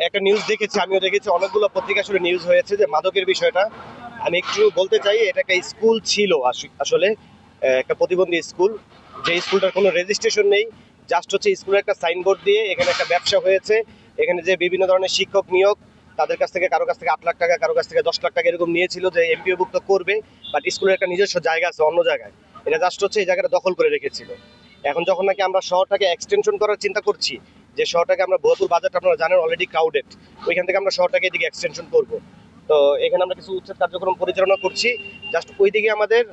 একটা নিউজ দেখেছি, আমিও দেখেছি, অনেকগুলো পত্রিকা আসলে নিউজ হয়েছে যে মাদকের বিষয়টা। আমি একটু বলতে চাই, এটা একটা স্কুল ছিল আসলে একটা প্রতিবন্ধী স্কুল, যে স্কুলটার কোনো রেজিস্ট্রেশন নেই। জাস্ট হচ্ছে স্কুলের একটা সাইনবোর্ড দিয়ে এখানে একটা ব্যবসা হয়েছে। এখানে যে বিভিন্ন ধরনের শিক্ষক নিয়োগ, তাদের কাছ থেকে কারো কাছ থেকে 8 লাখ টাকা, কারো কাছ থেকে 10 লাখ টাকা এরকম নিয়েছিল যে এমপিও ভুক্ত করবে। বাট স্কুলের একটা নিজস্ব জায়গা আছে অন্য জায়গায়, এটা জাস্ট হচ্ছে এই জায়গাটা দখল করে রেখেছিল। এখন যখন নাকি আমরা শহরটাকে এক্সটেনশন করার চিন্তা করছি, যে শহরটাকে আমরা ভরপুর বাজারটা আপনারা জানেন অলরেডি ক্রাউডেড, ওইখান থেকে আমরা শহরটাকে এদিকে এক্সটেনশন করব। তো এখানে আমরা কিছু উচ্ছেদ কার্যক্রম পরিচালনা করছি। জাস্ট ওইদিকে আমাদের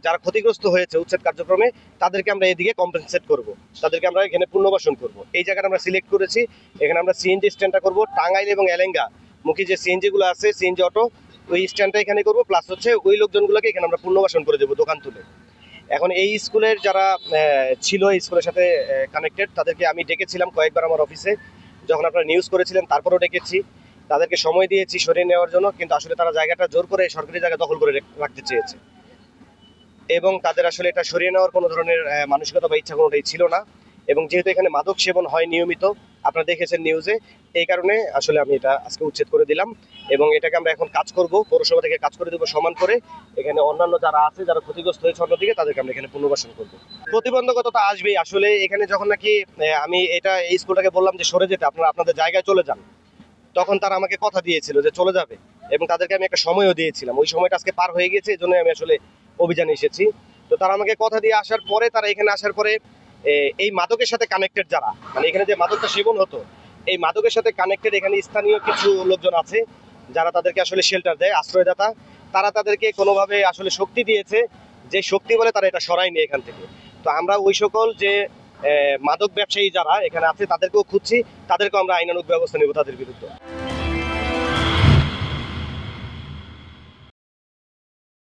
যারা ক্ষতিগ্রস্ত হয়েছে উচ্ছেদ কার্যক্রমে, তাদেরকে আমরা এদিকে কম্পেনসেট করব, তাদেরকে আমরা এখানে পুনর্বাসন করব। এই জায়গাটা আমরা সিলেক্ট করেছি। এখানে আমরা সিএনজি স্ট্যান্ডটা করব, টাঙ্গাইল এবং এলেঙ্গা মুখী যে সিএনজি গুলো আছে, সিএনজি অটো, ওই স্ট্যান্ডটা এখানে করব। প্লাস হচ্ছে ওই লোকজনগুলোকে এখানে আমরা পুনর্বাসন করে দেবো দোকান তুলে। এখন এই স্কুলের যারা ছিল এই স্কুলের সাথে কানেক্টেড, তাদেরকে আমি ডেকেছিলাম কয়েকবার আমার অফিসে, যখন আপনারা নিউজ করেছিলেন তারপরেও ডেকেছি, তাদেরকে সময় দিয়েছি সরিয়ে নেওয়ার জন্য, কিন্তু আসলে তারা জায়গাটা জোর করে সরকারি জায়গা দখল করে রাখতে চেয়েছে, এবং তাদের আসলে এটা সরিয়ে নেওয়ার কোনো ধরনের মানসিকতা বা ইচ্ছা কোনোটাই ছিল না। এবং যেহেতু এখানে মাদক সেবন হয় নিয়মিত, আপনারা দেখেছেন নিউজে, এই কারণে আসলে আমি এটা আজকে উচ্ছেদ করে দিলাম। এবং এটাকে আমরা এখন কাজ করব, পৌরসভা থেকে কাজ করে দেবো সমান করে। এখানে অন্যান্য যারা আছে, যারা ক্ষতিগ্রস্ত হয়েছে অন্যদিকে, তাদেরকে আমরা এখানে পুনর্বাসন করব। প্রতিবন্ধকতা তো আসবেই আসলে। এখানে যখন নাকি আমি এই স্কুলটাকে বললাম যে সরে যেতে, আপনারা আপনাদের জায়গায় চলে যান, তখন তারা আমাকে কথা দিয়েছিল যে চলে যাবে, এবং তাদেরকে আমি একটা সময়ও দিয়েছিলাম। ওই সময়টা আজকে পার হয়ে গেছে, এই জন্য আমি আসলে অভিযানে এসেছি। তো তারা আমাকে কথা দিয়ে আসার পরে, তারা এখানে আসার পরে এই মাদকের সাথে কানেক্টেড যারা, মানে এখানে যে মাদকটা সেবন হতো, এই মাদকের সাথে কানেক্টেড এখানে স্থানীয় কিছু লোকজন আছে, যারা তাদেরকে আসলে শেল্টার দেয়, আশ্রয়দাতা। তারা তাদেরকে কোনোভাবে আসলে শক্তি দিয়েছে, যে শক্তি বলে তারা এটা সরায়নি এখান থেকে। তো আমরা ওই সকল যে মাদক ব্যবসায়ী যারা এখানে আছে, তাদেরকেও খুঁজছি, তাদেরকেও আমরা আইনানুগ ব্যবস্থা নেব তাদের বিরুদ্ধে।